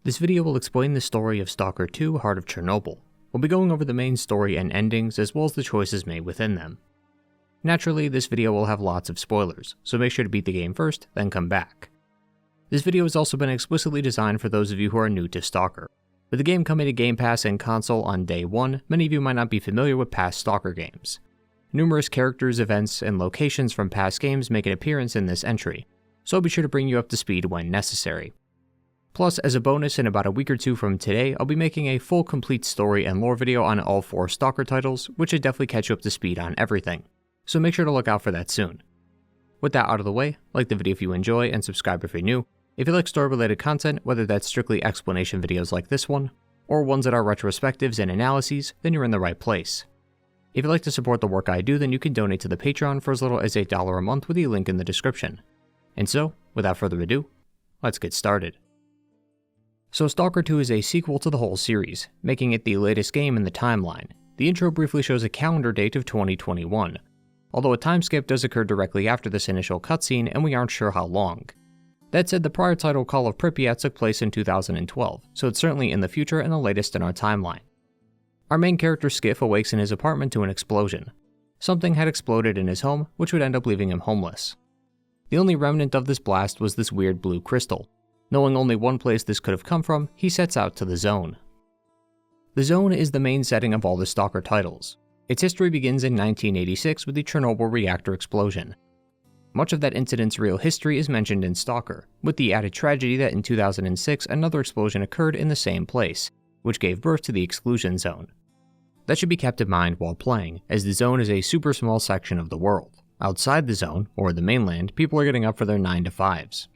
This video will explain the story of Stalker 2: Heart of Chornobyl. We'll be going over the main story and endings as well as the choices made within them. Naturally, this video will have lots of spoilers, so make sure to beat the game first, then come back. This video has also been explicitly designed for those of you who are new to Stalker. With the game coming to Game Pass and console on day 1, many of you might not be familiar with past Stalker games. Numerous characters, events, and locations from past games make an appearance in this entry, so I'll be sure to bring you up to speed when necessary. Plus, as a bonus, in about a week or two from today, I'll be making a full complete story and lore video on all 4 Stalker titles, which should definitely catch you up to speed on everything, so make sure to look out for that soon. With that out of the way, like the video if you enjoy and subscribe if you're new. If you like story-related content, whether that's strictly explanation videos like this one, or ones that are retrospectives and analyses, then you're in the right place. If you'd like to support the work I do, then you can donate to the Patreon for as little as $8 a month with the link in the description. And so, without further ado, let's get started. So Stalker 2 is a sequel to the whole series, making it the latest game in the timeline. The intro briefly shows a calendar date of 2021, although a time skip does occur directly after this initial cutscene and we aren't sure how long. That said, the prior title Call of Pripyat took place in 2012, so it's certainly in the future and the latest in our timeline. Our main character Skiff awakes in his apartment to an explosion. Something had exploded in his home, which would end up leaving him homeless. The only remnant of this blast was this weird blue crystal. Knowing only one place this could have come from, he sets out to the Zone. The Zone is the main setting of all the Stalker titles. Its history begins in 1986 with the Chernobyl reactor explosion. Much of that incident's real history is mentioned in Stalker, with the added tragedy that in 2006 another explosion occurred in the same place, which gave birth to the exclusion zone. That should be kept in mind while playing, as the Zone is a super small section of the world. Outside the Zone, or the mainland, people are getting up for their 9 to 5s.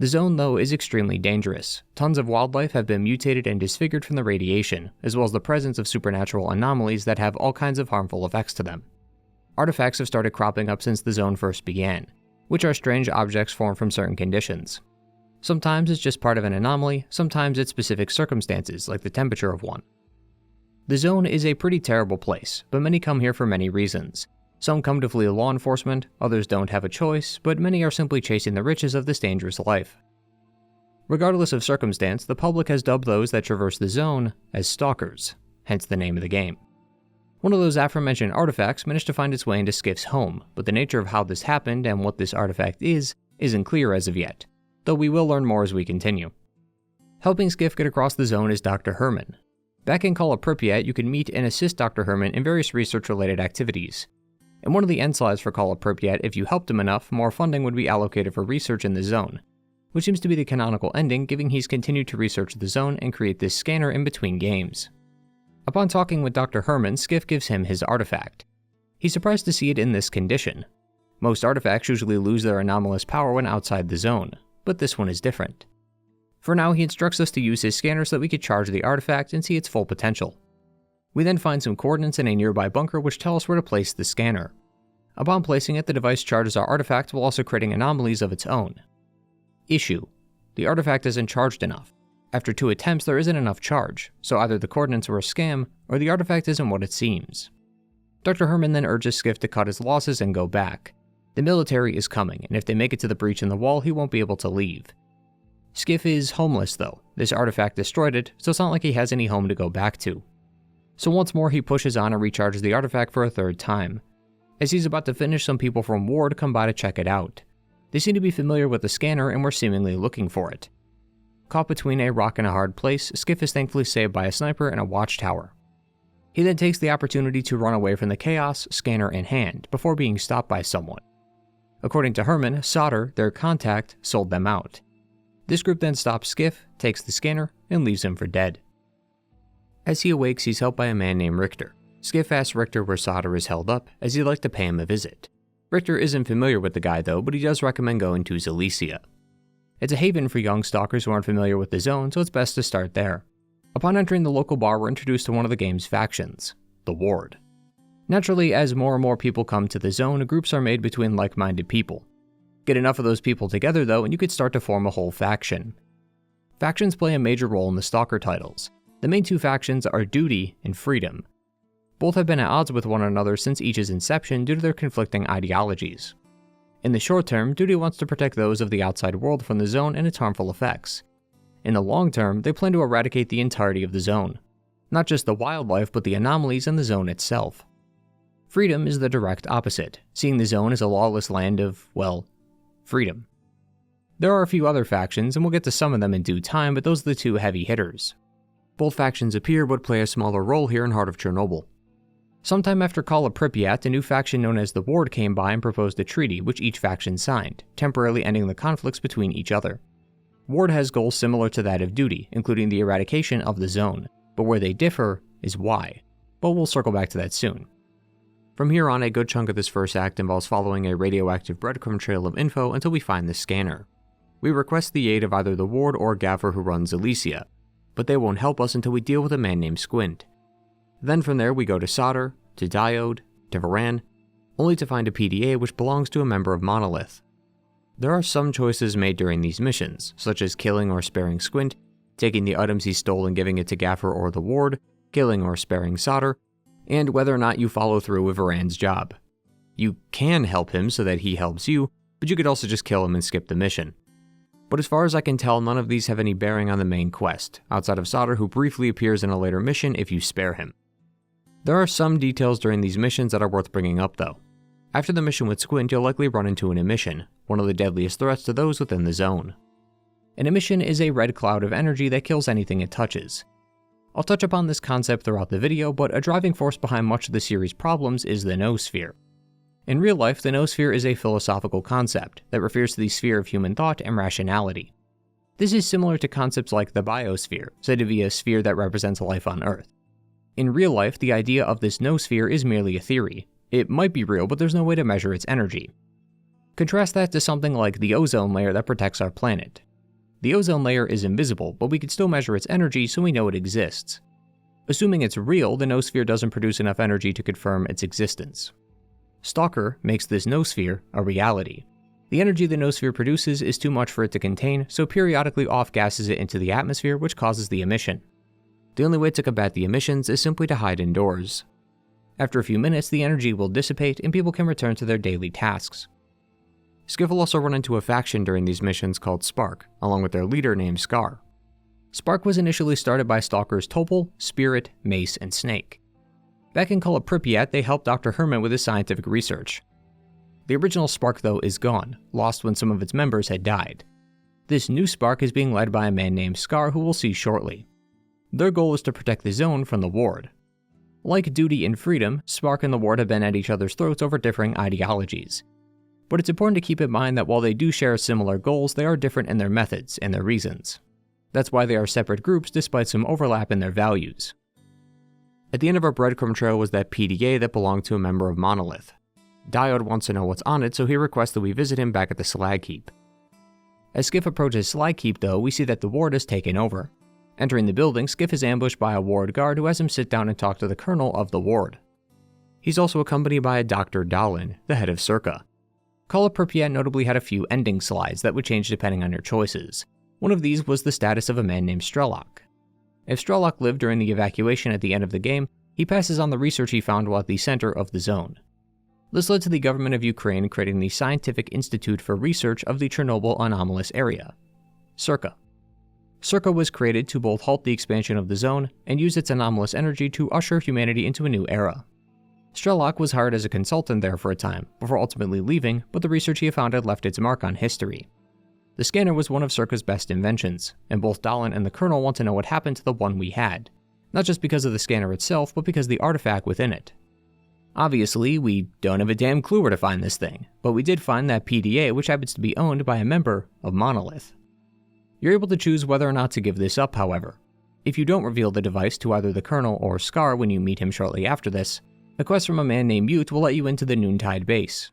The Zone, though, is extremely dangerous. Tons of wildlife have been mutated and disfigured from the radiation, as well as the presence of supernatural anomalies that have all kinds of harmful effects to them. Artifacts have started cropping up since the Zone first began, which are strange objects formed from certain conditions. Sometimes it's just part of an anomaly, sometimes it's specific circumstances, like the temperature of one. The Zone is a pretty terrible place, but many come here for many reasons. Some come to flee law enforcement, others don't have a choice, but many are simply chasing the riches of this dangerous life. Regardless of circumstance, the public has dubbed those that traverse the Zone as Stalkers, hence the name of the game. One of those aforementioned artifacts managed to find its way into Skiff's home, but the nature of how this happened and what this artifact isn't clear as of yet, though we will learn more as we continue. Helping Skiff get across the Zone is Dr. Herman. Back in Call of Pripyat, you can meet and assist Dr. Herman in various research-related activities. In one of the end slides for Call of Pripyat, if you helped him enough, more funding would be allocated for research in the Zone, which seems to be the canonical ending, given he's continued to research the Zone and create this scanner in between games. Upon talking with Dr. Herman, Skiff gives him his artifact. He's surprised to see it in this condition. Most artifacts usually lose their anomalous power when outside the Zone, but this one is different. For now, he instructs us to use his scanner so that we could charge the artifact and see its full potential. We then find some coordinates in a nearby bunker which tell us where to place the scanner. Upon placing it, the device charges our artifact while also creating anomalies of its own. Issue: the artifact isn't charged enough. After 2 attempts, there isn't enough charge, so either the coordinates were a scam, or the artifact isn't what it seems. Dr. Herman then urges Skiff to cut his losses and go back. The military is coming, and if they make it to the breach in the wall, he won't be able to leave. Skiff is homeless though. This artifact destroyed it, so it's not like he has any home to go back to. So once more he pushes on and recharges the artifact for a 3rd time. As he's about to finish, some people from Ward come by to check it out. They seem to be familiar with the scanner and were seemingly looking for it. Caught between a rock and a hard place, Skiff is thankfully saved by a sniper in a watchtower. He then takes the opportunity to run away from the chaos, scanner in hand, before being stopped by someone. According to Herman, Solder, their contact, sold them out. This group then stops Skiff, takes the scanner, and leaves him for dead. As he awakes, he's helped by a man named Richter. Skiff asks Richter where Solder is held up, as he'd like to pay him a visit. Richter isn't familiar with the guy though, but he does recommend going to Zalesia. It's a haven for young stalkers who aren't familiar with the Zone, so it's best to start there. Upon entering the local bar, we're introduced to one of the game's factions, the Ward. Naturally, as more and more people come to the Zone, groups are made between like-minded people. Get enough of those people together though, and you could start to form a whole faction. Factions play a major role in the Stalker titles. The main 2 factions are Duty and Freedom. Both have been at odds with one another since each's inception due to their conflicting ideologies. In the short term, Duty wants to protect those of the outside world from the Zone and its harmful effects. In the long term, they plan to eradicate the entirety of the zone. Not just the wildlife, but the anomalies in the zone itself. Freedom is the direct opposite, seeing the zone as a lawless land of, well, freedom. There are a few other factions, and we'll get to some of them in due time, but those are the two heavy hitters. Both factions appear but play a smaller role here in Heart of Chernobyl. Sometime after Call of Pripyat, a new faction known as the Ward came by and proposed a treaty which each faction signed, temporarily ending the conflicts between each other. Ward has goals similar to that of Duty, including the eradication of the zone, but where they differ is why, but we'll circle back to that soon. From here on, a good chunk of this first act involves following a radioactive breadcrumb trail of info until we find the scanner. We request the aid of either the Ward or Gaffer who runs Elysia, but they won't help us until we deal with a man named Squint. Then from there we go to Solder, to Diode, to Varan, only to find a PDA which belongs to a member of Monolith. There are some choices made during these missions, such as killing or sparing Squint, taking the items he stole and giving it to Gaffer or the Ward, killing or sparing Solder, and whether or not you follow through with Varan's job. You can help him so that he helps you, but you could also just kill him and skip the mission. But as far as I can tell, none of these have any bearing on the main quest, outside of Solder, who briefly appears in a later mission if you spare him. There are some details during these missions that are worth bringing up though. After the mission with Squint, you'll likely run into an emission, one of the deadliest threats to those within the zone. An emission is a red cloud of energy that kills anything it touches. I'll touch upon this concept throughout the video, but a driving force behind much of the series' problems is the noosphere. In real life, the noosphere is a philosophical concept that refers to the sphere of human thought and rationality. This is similar to concepts like the biosphere, said to be a sphere that represents life on Earth. In real life, the idea of this noosphere is merely a theory. It might be real, but there's no way to measure its energy. Contrast that to something like the ozone layer that protects our planet. The ozone layer is invisible, but we can still measure its energy so we know it exists. Assuming it's real, the noosphere doesn't produce enough energy to confirm its existence. Stalker makes this noosphere a reality. The energy the noosphere produces is too much for it to contain, so periodically off-gasses it into the atmosphere, which causes the emission. The only way to combat the emissions is simply to hide indoors. After a few minutes, the energy will dissipate and people can return to their daily tasks. Skiff will also run into a faction during these missions called Spark, along with their leader named Scar. Spark was initially started by Stalkers Topol, Spirit, Mace, and Snake. Back in Call of Pripyat, they helped Dr. Herman with his scientific research. The original Spark, though, is gone, lost when some of its members had died. This new Spark is being led by a man named Scar, who we'll see shortly. Their goal is to protect the zone from the Ward. Like Duty and Freedom, Spark and the Ward have been at each other's throats over differing ideologies. But it's important to keep in mind that while they do share similar goals, they are different in their methods and their reasons. That's why they are separate groups despite some overlap in their values. At the end of our breadcrumb trail was that PDA that belonged to a member of Monolith. Diode wants to know what's on it, so he requests that we visit him back at the Slag Heap. As Skiff approaches Slag Heap though, we see that the Ward has taken over. Entering the building, Skiff is ambushed by a Ward guard who has him sit down and talk to the colonel of the Ward. He's also accompanied by a Dr. Dahlin, the head of SIRCAA. Call of Pripyat notably had a few ending slides that would change depending on your choices. One of these was the status of a man named Strelok. If Strelok lived during the evacuation at the end of the game, he passes on the research he found while at the center of the zone. This led to the government of Ukraine creating the Scientific Institute for Research of the Chernobyl Anomalous Area, SIRCAA. SIRCAA was created to both halt the expansion of the zone and use its anomalous energy to usher humanity into a new era. Strelok was hired as a consultant there for a time, before ultimately leaving, but the research he found had left its mark on history. The scanner was one of SIRCAA's best inventions, and both Dahlin and the Colonel want to know what happened to the one we had, not just because of the scanner itself, but because of the artifact within it. Obviously, we don't have a damn clue where to find this thing, but we did find that PDA, which happens to be owned by a member of Monolith. You're able to choose whether or not to give this up, however. If you don't reveal the device to either the Colonel or Scar when you meet him shortly after this, a quest from a man named Mute will let you into the Noontide base.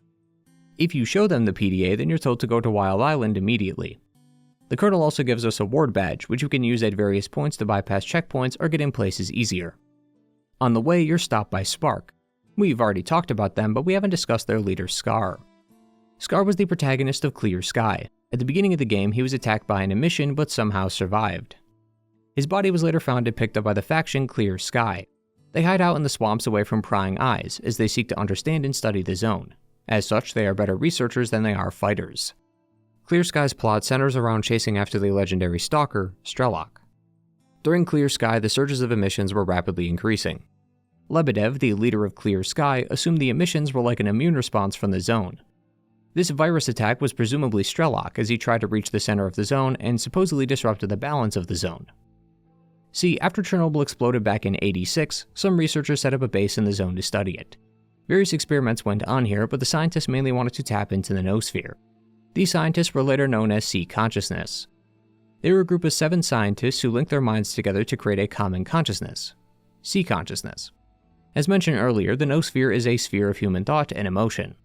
If you show them the PDA, then you're told to go to Wild Island immediately. The Colonel also gives us a Ward badge, which you can use at various points to bypass checkpoints or get in places easier. On the way, you're stopped by Spark. We've already talked about them, but we haven't discussed their leader, Scar. Scar was the protagonist of Clear Sky. At the beginning of the game, he was attacked by an emission, but somehow survived. His body was later found and picked up by the faction Clear Sky. They hide out in the swamps away from prying eyes, as they seek to understand and study the zone. As such, they are better researchers than they are fighters. Clear Sky's plot centers around chasing after the legendary Stalker, Strelok. During Clear Sky, the surges of emissions were rapidly increasing. Lebedev, the leader of Clear Sky, assumed the emissions were like an immune response from the zone. This virus attack was presumably Strelok as he tried to reach the center of the zone and supposedly disrupted the balance of the zone. See, after Chernobyl exploded back in '86, some researchers set up a base in the zone to study it. Various experiments went on here, but the scientists mainly wanted to tap into the noosphere. These scientists were later known as Sea Consciousness. They were a group of 7 scientists who linked their minds together to create a common consciousness, Sea Consciousness. As mentioned earlier, the noosphere is a sphere of human thought and emotion.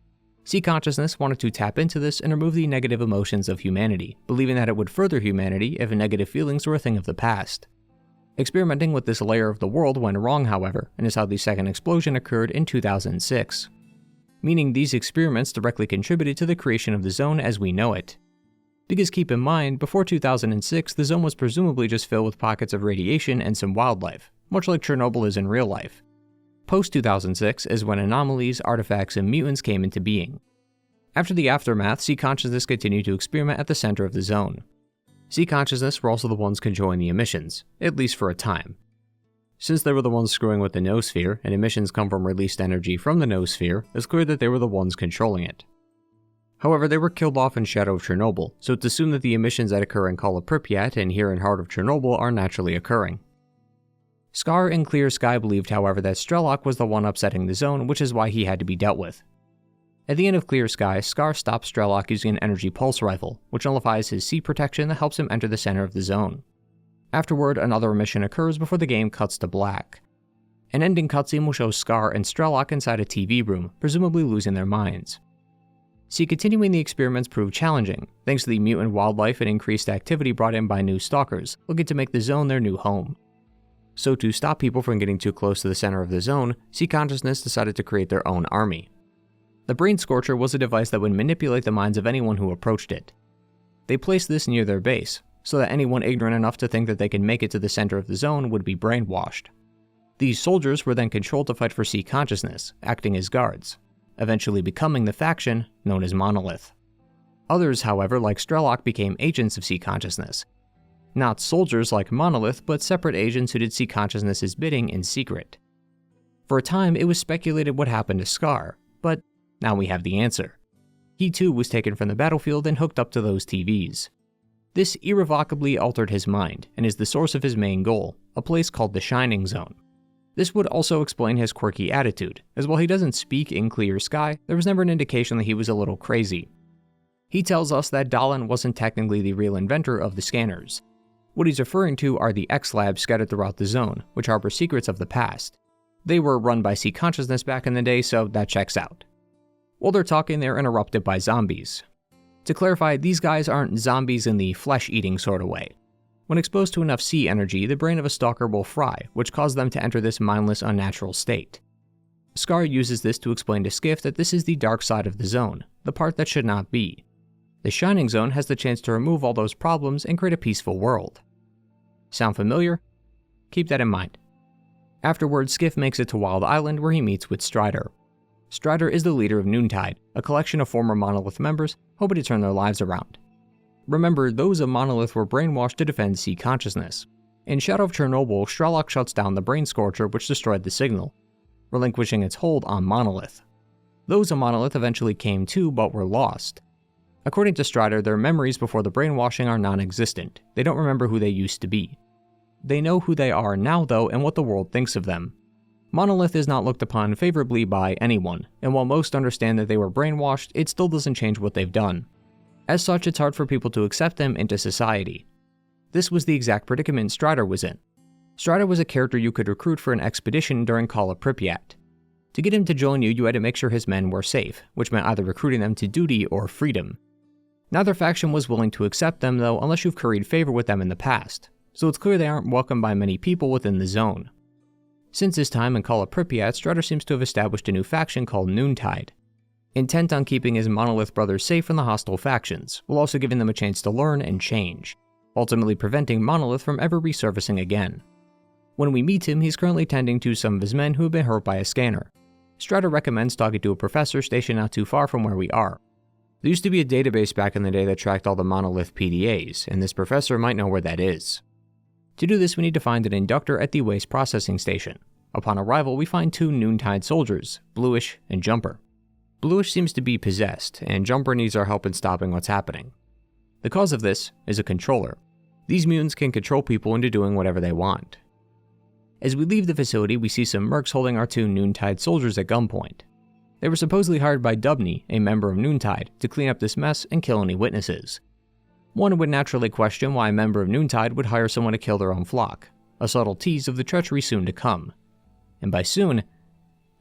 Sea Consciousness wanted to tap into this and remove the negative emotions of humanity, believing that it would further humanity if negative feelings were a thing of the past. Experimenting with this layer of the world went wrong, however, and is how the second explosion occurred in 2006. Meaning these experiments directly contributed to the creation of the zone as we know it. Because keep in mind, before 2006, the zone was presumably just filled with pockets of radiation and some wildlife, much like Chernobyl is in real life. Post-2006 is when anomalies, artifacts, and mutants came into being. After the aftermath, Sea Consciousness continued to experiment at the center of the zone. Sea Consciousness were also the ones controlling the emissions, at least for a time. Since they were the ones screwing with the noosphere, and emissions come from released energy from the noosphere, it's clear that they were the ones controlling it. However, they were killed off in Shadow of Chernobyl, so it's assumed that the emissions that occur in Call of Pripyat and here in Heart of Chernobyl are naturally occurring. Scar and Clear Sky believed, however, that Strelok was the one upsetting the zone, which is why he had to be dealt with. At the end of Clear Sky, Scar stops Strelok using an energy pulse rifle, which nullifies his sea protection that helps him enter the center of the zone. Afterward, another emission occurs before the game cuts to black. An ending cutscene will show Scar and Strelok inside a TV room, presumably losing their minds. See, continuing the experiments proved challenging, thanks to the mutant wildlife and increased activity brought in by new stalkers, looking to make the zone their new home. So to stop people from getting too close to the center of the zone, Sea Consciousness decided to create their own army. The Brain Scorcher was a device that would manipulate the minds of anyone who approached it. They placed this near their base, so that anyone ignorant enough to think that they can make it to the center of the zone would be brainwashed. These soldiers were then controlled to fight for Sea Consciousness, acting as guards, eventually becoming the faction known as Monolith. Others, however, like Strelok, became agents of Sea Consciousness. Not soldiers like Monolith, but separate agents who did Sea Consciousness's bidding in secret. For a time, it was speculated what happened to Scar, but now we have the answer. He too was taken from the battlefield and hooked up to those TVs. This irrevocably altered his mind, and is the source of his main goal, a place called the Shining Zone. This would also explain his quirky attitude, as while he doesn't speak in Clear Sky, there was never an indication that he was a little crazy. He tells us that Dahlin wasn't technically the real inventor of the scanners. What he's referring to are the X-Labs scattered throughout the zone, which harbor secrets of the past. They were run by Sea Consciousness back in the day, so that checks out. While they're talking, they're interrupted by zombies. To clarify, these guys aren't zombies in the flesh-eating sort of way. When exposed to enough sea energy, the brain of a stalker will fry, which causes them to enter this mindless, unnatural state. Scar uses this to explain to Skiff that this is the dark side of the zone, the part that should not be. The Shining Zone has the chance to remove all those problems and create a peaceful world. Sound familiar? Keep that in mind. Afterwards, Skiff makes it to Wild Island where he meets with Strider. Strider is the leader of Noontide, a collection of former Monolith members hoping to turn their lives around. Remember, those of Monolith were brainwashed to defend Sea Consciousness. In Shadow of Chernobyl, Strelok shuts down the Brain Scorcher which destroyed the signal, relinquishing its hold on Monolith. Those of Monolith eventually came to but were lost. According to Strider, their memories before the brainwashing are non-existent. They don't remember who they used to be. They know who they are now though and what the world thinks of them. Monolith is not looked upon favorably by anyone, and while most understand that they were brainwashed, it still doesn't change what they've done. As such, it's hard for people to accept them into society. This was the exact predicament Strider was in. Strider was a character you could recruit for an expedition during Call of Pripyat. To get him to join you, you had to make sure his men were safe, which meant either recruiting them to duty or freedom. Neither faction was willing to accept them though unless you've curried favor with them in the past, so it's clear they aren't welcomed by many people within the zone. Since his time in Call of Pripyat, Strider seems to have established a new faction called Noontide. Intent on keeping his Monolith brothers safe from the hostile factions, while also giving them a chance to learn and change, ultimately preventing Monolith from ever resurfacing again. When we meet him, he's currently tending to some of his men who have been hurt by a scanner. Strider recommends talking to a professor stationed not too far from where we are. There used to be a database back in the day that tracked all the Monolith PDAs, and this professor might know where that is. To do this, we need to find an inductor at the waste processing station. Upon arrival, we find two noontide soldiers, Bluish and Jumper. Bluish seems to be possessed, and Jumper needs our help in stopping what's happening. The cause of this is a controller. These mutants can control people into doing whatever they want. As we leave the facility, we see some mercs holding our two noontide soldiers at gunpoint. They were supposedly hired by Dubney, a member of Noontide, to clean up this mess and kill any witnesses. One would naturally question why a member of Noontide would hire someone to kill their own flock, a subtle tease of the treachery soon to come. And by soon,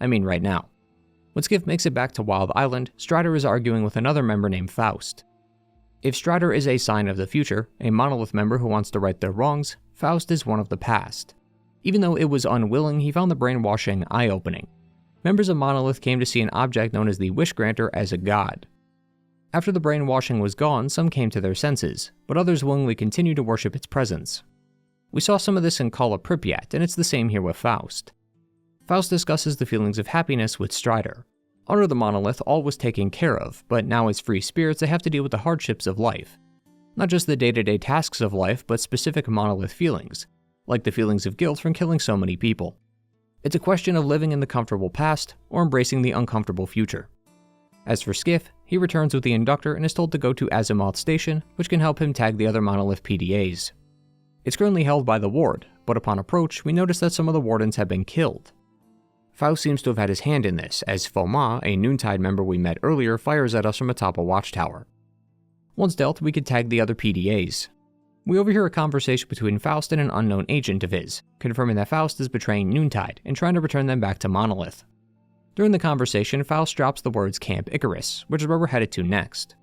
I mean right now. When Skiff makes it back to Wild Island, Strider is arguing with another member named Faust. If Strider is a sign of the future, a Monolith member who wants to right their wrongs, Faust is one of the past. Even though it was unwilling, he found the brainwashing eye-opening. Members of Monolith came to see an object known as the Wish Granter as a god. After the brainwashing was gone, some came to their senses, but others willingly continued to worship its presence. We saw some of this in Call of Pripyat, and it's the same here with Faust. Faust discusses the feelings of happiness with Strider. Under the Monolith, all was taken care of, but now as free spirits they have to deal with the hardships of life. Not just the day-to-day tasks of life, but specific Monolith feelings, like the feelings of guilt from killing so many people. It's a question of living in the comfortable past or embracing the uncomfortable future. As for Skiff, he returns with the inductor and is told to go to Azimuth Station, which can help him tag the other Monolith PDAs. It's currently held by the Ward, but upon approach, we notice that some of the Wardens have been killed. Faust seems to have had his hand in this, as Foma, a Noontide member we met earlier, fires at us from atop a watchtower. Once dealt, we could tag the other PDAs. We overhear a conversation between Faust and an unknown agent of his, confirming that Faust is betraying Noontide and trying to return them back to Monolith. During the conversation, Faust drops the words Camp Icarus, which is where we're headed to next.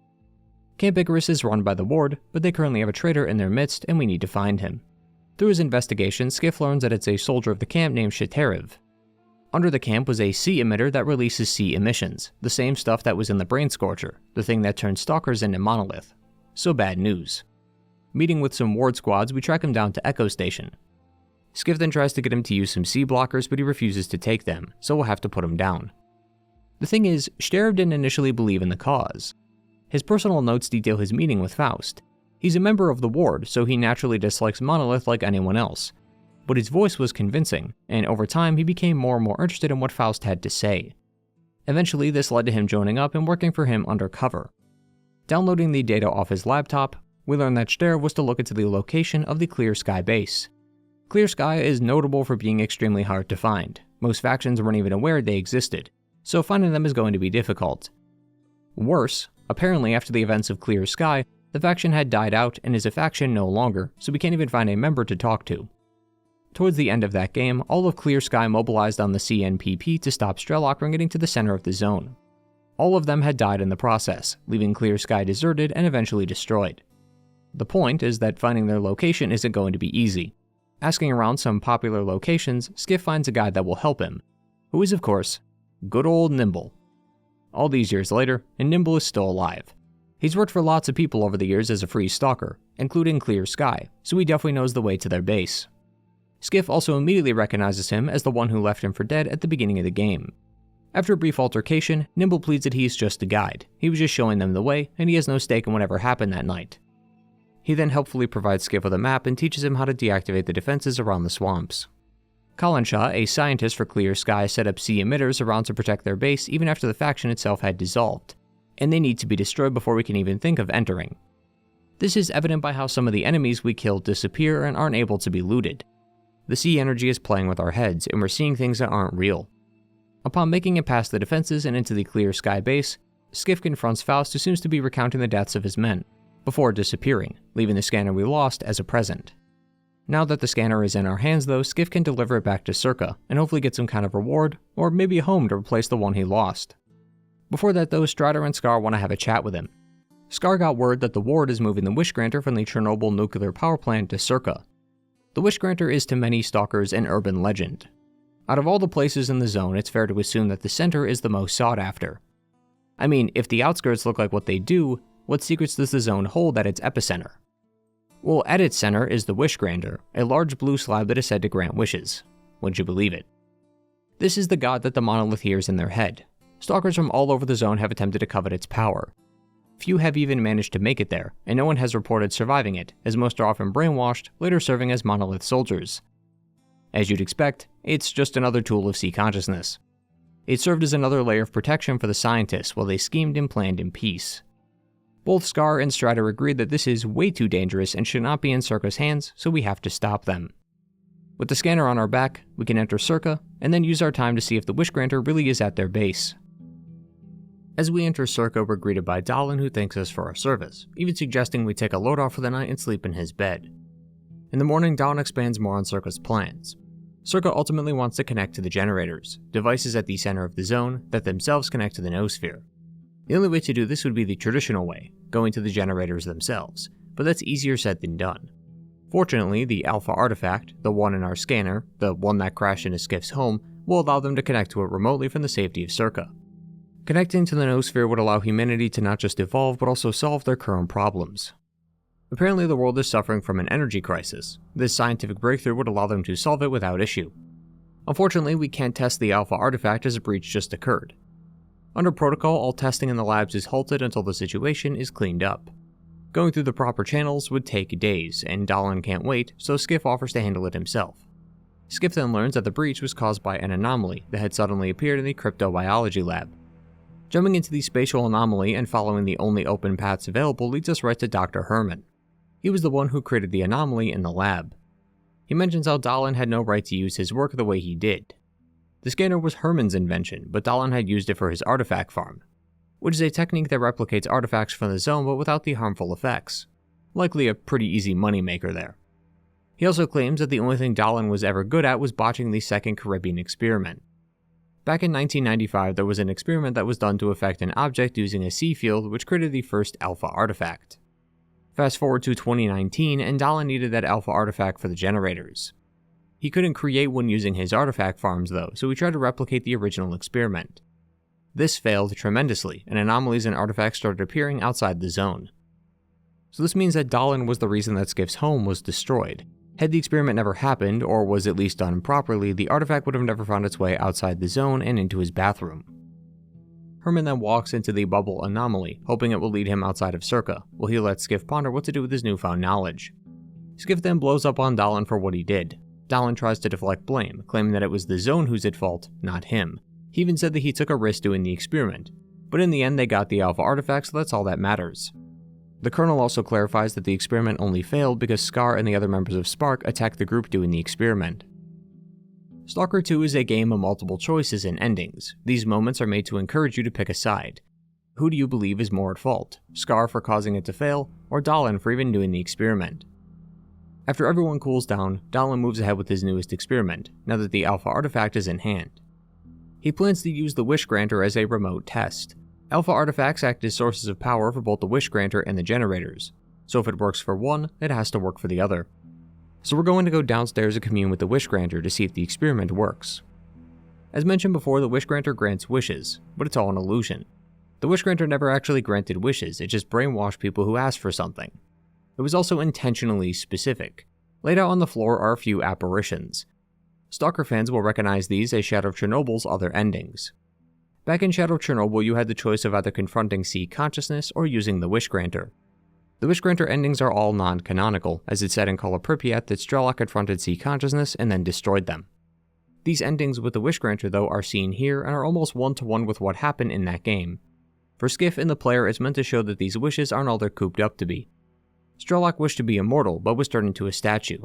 Camp Icarus is run by the Ward, but they currently have a traitor in their midst and we need to find him. Through his investigation, Skiff learns that it's a soldier of the camp named Shateriv. Under the camp was a sea emitter that releases sea emissions, the same stuff that was in the Brain Scorcher, the thing that turned Stalkers into Monolith. So bad news. Meeting with some Ward squads, we track him down to Echo Station. Skiff then tries to get him to use some sea blockers, but he refuses to take them, so we'll have to put him down. The thing is, Shateriv didn't initially believe in the cause. His personal notes detail his meeting with Faust. He's a member of the Ward, so he naturally dislikes Monolith like anyone else. But his voice was convincing, and over time he became more and more interested in what Faust had to say. Eventually, this led to him joining up and working for him undercover. Downloading the data off his laptop, we learned that Shateriv was to look into the location of the Clear Sky base. Clear Sky is notable for being extremely hard to find. Most factions weren't even aware they existed, so finding them is going to be difficult. Worse, apparently after the events of Clear Sky, the faction had died out and is a faction no longer, so we can't even find a member to talk to. Towards the end of that game, all of Clear Sky mobilized on the CNPP to stop Strelok from getting to the center of the zone. All of them had died in the process, leaving Clear Sky deserted and eventually destroyed. The point is that finding their location isn't going to be easy. Asking around some popular locations, Skiff finds a guy that will help him, who is of course, good old Nimble. All these years later, and Nimble is still alive. He's worked for lots of people over the years as a free stalker, including Clear Sky, so he definitely knows the way to their base. Skiff also immediately recognizes him as the one who left him for dead at the beginning of the game. After a brief altercation, Nimble pleads that he's just a guide. He was just showing them the way, and he has no stake in whatever happened that night. He then helpfully provides Skiff with a map and teaches him how to deactivate the defenses around the swamps. Kalansha, a scientist for Clear Sky, set up sea emitters around to protect their base even after the faction itself had dissolved, and they need to be destroyed before we can even think of entering. This is evident by how some of the enemies we killed disappear and aren't able to be looted. The sea energy is playing with our heads, and we're seeing things that aren't real. Upon making it past the defenses and into the Clear Sky base, Skiff confronts Faust, who seems to be recounting the deaths of his men, before disappearing, leaving the scanner we lost as a present. Now that the scanner is in our hands though, Skiff can deliver it back to SIRCAA, and hopefully get some kind of reward, or maybe a home to replace the one he lost. Before that though, Strider and Scar want to have a chat with him. Scar got word that the Ward is moving the Wish Granter from the Chernobyl nuclear power plant to SIRCAA. The Wish Granter is to many stalkers an urban legend. Out of all the places in the zone, it's fair to assume that the center is the most sought after. I mean, if the outskirts look like what they do, what secrets does the zone hold at its epicenter? Well, at its center is the Wish Granter, a large blue slab that is said to grant wishes. Would you believe it? This is the god that the Monolith hears in their head. Stalkers from all over the zone have attempted to covet its power. Few have even managed to make it there, and no one has reported surviving it, as most are often brainwashed, later serving as Monolith soldiers. As you'd expect, it's just another tool of C consciousness. It served as another layer of protection for the scientists while they schemed and planned in peace. Both Scar and Strider agreed that this is way too dangerous and should not be in SIRCAA's hands, so we have to stop them. With the scanner on our back, we can enter SIRCAA, and then use our time to see if the Wishgranter really is at their base. As we enter SIRCAA, we're greeted by Dahlan, who thanks us for our service, even suggesting we take a load off for the night and sleep in his bed. In the morning, Dahlan expands more on SIRCAA's plans. SIRCAA ultimately wants to connect to the generators, devices at the center of the zone that themselves connect to the noosphere. The only way to do this would be the traditional way, going to the generators themselves, but that's easier said than done. Fortunately, the Alpha artifact, the one in our scanner, the one that crashed into Skiff's home, will allow them to connect to it remotely from the safety of SIRCAA. Connecting to the noosphere would allow humanity to not just evolve but also solve their current problems. Apparently the world is suffering from an energy crisis. This scientific breakthrough would allow them to solve it without issue. Unfortunately, we can't test the Alpha artifact as a breach just occurred. Under protocol, all testing in the labs is halted until the situation is cleaned up. Going through the proper channels would take days, and Dahlan can't wait, so Skiff offers to handle it himself. Skiff then learns that the breach was caused by an anomaly that had suddenly appeared in the cryptobiology lab. Jumping into the spatial anomaly and following the only open paths available leads us right to Dr. Herman. He was the one who created the anomaly in the lab. He mentions how Dahlan had no right to use his work the way he did. The scanner was Herman's invention, but Dahlan had used it for his artifact farm, which is a technique that replicates artifacts from the zone but without the harmful effects. Likely a pretty easy moneymaker there. He also claims that the only thing Dahlan was ever good at was botching the second Caribbean experiment. Back in 1995, there was an experiment that was done to affect an object using a C field, which created the first Alpha artifact. Fast forward to 2019, and Dahlan needed that Alpha artifact for the generators. He couldn't create one using his artifact farms though, so he tried to replicate the original experiment. This failed tremendously, and anomalies and artifacts started appearing outside the zone. So this means that Dahlan was the reason that Skiff's home was destroyed. Had the experiment never happened, or was at least done properly, the artifact would have never found its way outside the zone and into his bathroom. Herman then walks into the bubble anomaly, hoping it will lead him outside of SIRCAA, while he lets Skiff ponder what to do with his newfound knowledge. Skiff then blows up on Dahlan for what he did. Dahlan tries to deflect blame, claiming that it was the zone who's at fault, not him. He even said that he took a risk doing the experiment, but in the end they got the Alpha artifact, so that's all that matters. The Colonel also clarifies that the experiment only failed because Scar and the other members of Spark attacked the group doing the experiment. Stalker 2 is a game of multiple choices and endings. These moments are made to encourage you to pick a side. Who do you believe is more at fault? Scar for causing it to fail, or Dahlan for even doing the experiment? After everyone cools down, Dahlan moves ahead with his newest experiment, now that the Alpha artifact is in hand. He plans to use the Wishgranter as a remote test. Alpha artifacts act as sources of power for both the Wishgranter and the generators, so if it works for one, it has to work for the other. So we're going to go downstairs and commune with the Wishgranter to see if the experiment works. As mentioned before, the Wishgranter grants wishes, but it's all an illusion. The Wishgranter never actually granted wishes, it just brainwashed people who asked for something. It was also intentionally specific. Laid out on the floor are a few apparitions. Stalker fans will recognize these as Shadow of Chernobyl's other endings. Back in Shadow of Chernobyl, you had the choice of either confronting C consciousness or using the Wishgranter. The Wishgranter endings are all non-canonical, as it said in Call of Pripyat that Strelok confronted C consciousness and then destroyed them. These endings with the Wishgranter though are seen here and are almost one-to-one with what happened in that game. For Skiff and the player, it's meant to show that these wishes aren't all they're cooped up to be. Strelok wished to be immortal, but was turned into a statue.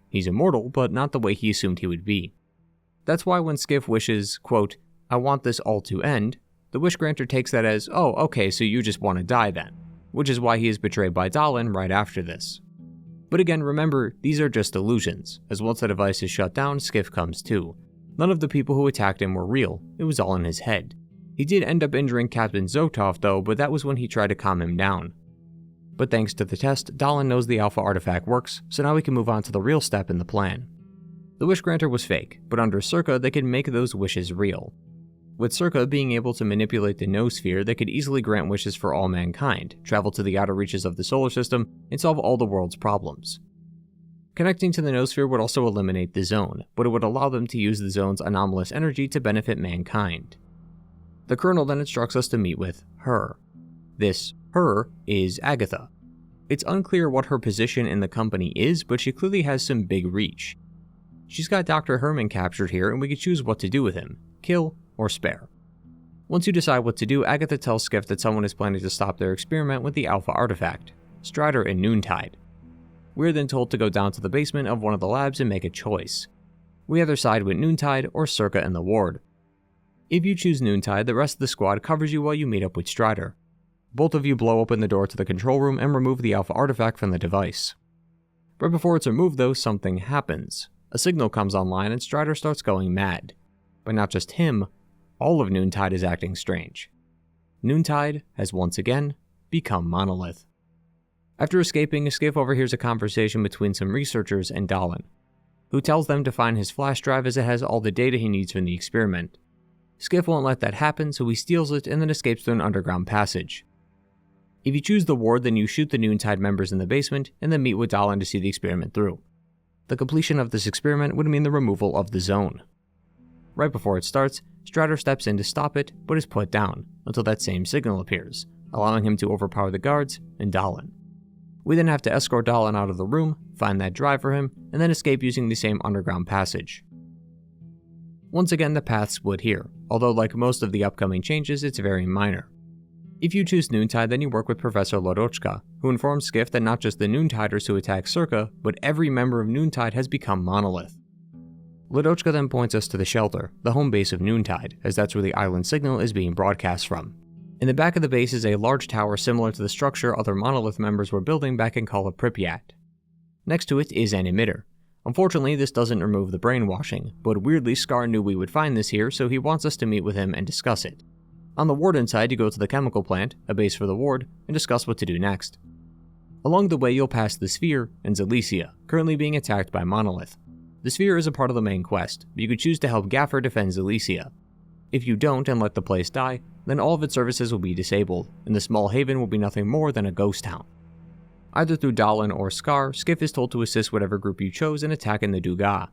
He's immortal, but not the way he assumed he would be. That's why when Skiff wishes, quote, "I want this all to end," the Wishgranter takes that as, "Oh, okay, so you just want to die then," which is why he is betrayed by Dahlan right after this. But again, remember, these are just illusions, as once the device is shut down, Skiff comes too. None of the people who attacked him were real, it was all in his head. He did end up injuring Captain Zotov though, but that was when he tried to calm him down. But thanks to the test, Dahlan knows the Alpha artifact works, so now we can move on to the real step in the plan. The Wishgranter was fake, but under SIRCAA they could make those wishes real. With SIRCAA being able to manipulate the noosphere, they could easily grant wishes for all mankind, travel to the outer reaches of the solar system, and solve all the world's problems. Connecting to the noosphere would also eliminate the zone, but it would allow them to use the zone's anomalous energy to benefit mankind. The Colonel then instructs us to meet with her. This Her is Agatha. It's unclear what her position in the company is, but she clearly has some big reach. She's got Dr. Herman captured here, and we can choose what to do with him, kill or spare. Once you decide what to do, Agatha tells Skiff that someone is planning to stop their experiment with the Alpha artifact, Strider and Noontide. We're then told to go down to the basement of one of the labs and make a choice. We either side with Noontide or SIRCAA and the ward. If you choose Noontide, the rest of the squad covers you while you meet up with Strider. Both of you blow open the door to the control room and remove the Alpha artifact from the device. Right before it's removed though, something happens. A signal comes online and Strider starts going mad. But not just him, all of Noontide is acting strange. Noontide has once again become Monolith. After escaping, Skiff overhears a conversation between some researchers and Dahlan, who tells them to find his flash drive as it has all the data he needs from the experiment. Skiff won't let that happen, so he steals it and then escapes through an underground passage. If you choose the ward, then you shoot the Noontide members in the basement and then meet with Dahlan to see the experiment through. The completion of this experiment would mean the removal of the zone. Right before it starts, Strider steps in to stop it, but is put down until that same signal appears, allowing him to overpower the guards and Dahlan. We then have to escort Dahlan out of the room, find that drive for him, and then escape using the same underground passage. Once again, the paths split here, although like most of the upcoming changes, it's very minor. If you choose Noontide, then you work with Professor Ladochka, who informs Skiff that not just the Noontiders who attack SIRCAA, but every member of Noontide has become Monolith. Ladochka then points us to the shelter, the home base of Noontide, as that's where the island signal is being broadcast from. In the back of the base is a large tower similar to the structure other Monolith members were building back in Call of Pripyat. Next to it is an emitter. Unfortunately, this doesn't remove the brainwashing, but weirdly Scar knew we would find this here, so he wants us to meet with him and discuss it. On the warden side, you go to the chemical plant, a base for the ward, and discuss what to do next. Along the way, you'll pass the Sphere and Zalicia, currently being attacked by Monolith. The Sphere is a part of the main quest, but you could choose to help Gaffer defend Zalicia. If you don't and let the place die, then all of its services will be disabled, and the small haven will be nothing more than a ghost town. Either through Dahlan or Scar, Skiff is told to assist whatever group you chose in attacking the Dugas.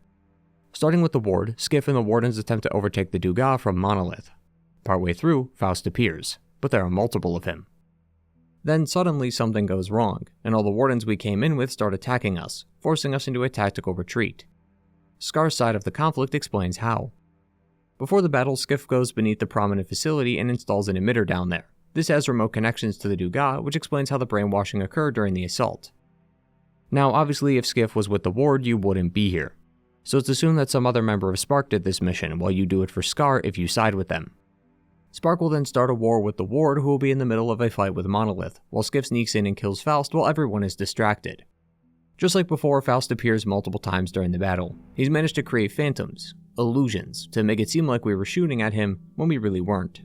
Starting with the ward, Skiff and the wardens attempt to overtake the Dugas from Monolith. Partway through, Faust appears, but there are multiple of him. Then suddenly something goes wrong, and all the wardens we came in with start attacking us, forcing us into a tactical retreat. Scar's side of the conflict explains how. Before the battle, Skiff goes beneath the prominent facility and installs an emitter down there. This has remote connections to the Dugas, which explains how the brainwashing occurred during the assault. Now, obviously, if Skiff was with the ward, you wouldn't be here. So it's assumed that some other member of Spark did this mission, while you do it for Scar if you side with them. Spark will then start a war with the ward, who will be in the middle of a fight with Monolith, while Skiff sneaks in and kills Faust while everyone is distracted. Just like before, Faust appears multiple times during the battle. He's managed to create phantoms, illusions, to make it seem like we were shooting at him when we really weren't.